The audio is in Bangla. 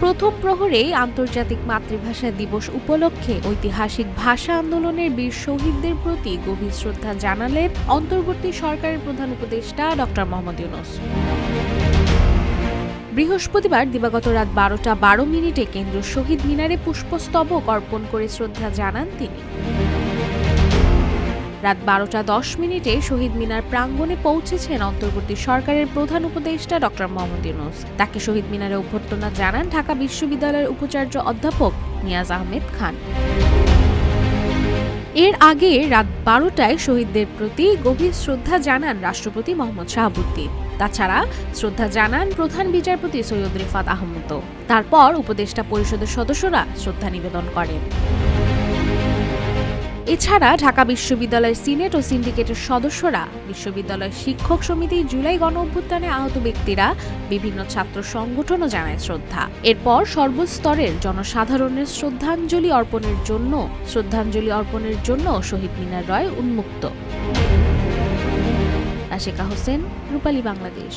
প্রথম প্রহরেই আন্তর্জাতিক মাতৃভাষা দিবস উপলক্ষে ঐতিহাসিক ভাষা আন্দোলনের বীর শহীদদের প্রতি গভীর শ্রদ্ধা জানালেন অন্তর্বর্তী সরকারের প্রধান উপদেষ্টা ডক্টর মোহাম্মদ ইউনূস। বৃহস্পতিবার দিবাগত রাত 12:12 কেন্দ্রীয় শহীদ মিনারে পুষ্পস্তবক অর্পণ করে শ্রদ্ধা জানান তিনি। রাত 12:10 শহীদ মিনার প্রাঙ্গণে পৌঁছেছেন অন্তর্বর্তী সরকারের প্রধান উপদেষ্টা ডক্টর মোহাম্মদ ইউনূস। তাকে শহীদ মিনারে অভ্যর্থনা জানান ঢাকা বিশ্ববিদ্যালয়ের উপাচার্য অধ্যাপক নিয়াজ আহমেদ খান। এর আগে রাত 12টায় শহীদদের প্রতি গভীর শ্রদ্ধা জানান রাষ্ট্রপতি মোহাম্মদ শাহাবুদ্দিন। তাছাড়া শ্রদ্ধা জানান প্রধান বিচারপতি সৈয়দ রিফাত আহমেদও। তারপর উপদেষ্টা পরিষদের সদস্যরা শ্রদ্ধা নিবেদন করেন। এছাড়া ঢাকা বিশ্ববিদ্যালয়ের সিনেট ও সিন্ডিকেটের সদস্যরা, বিশ্ববিদ্যালয়ের শিক্ষক সমিতি, জুলাই গণঅভ্যুত্থানে আহত ব্যক্তিরা, বিভিন্ন ছাত্র সংগঠনও জানায় শ্রদ্ধা। এরপর সর্বস্তরের জনসাধারণের শ্রদ্ধাঞ্জলি অর্পণের জন্য শহীদ মিনার রয় উন্মুক্ত। আশিকা হোসেন, রূপালী বাংলাদেশ।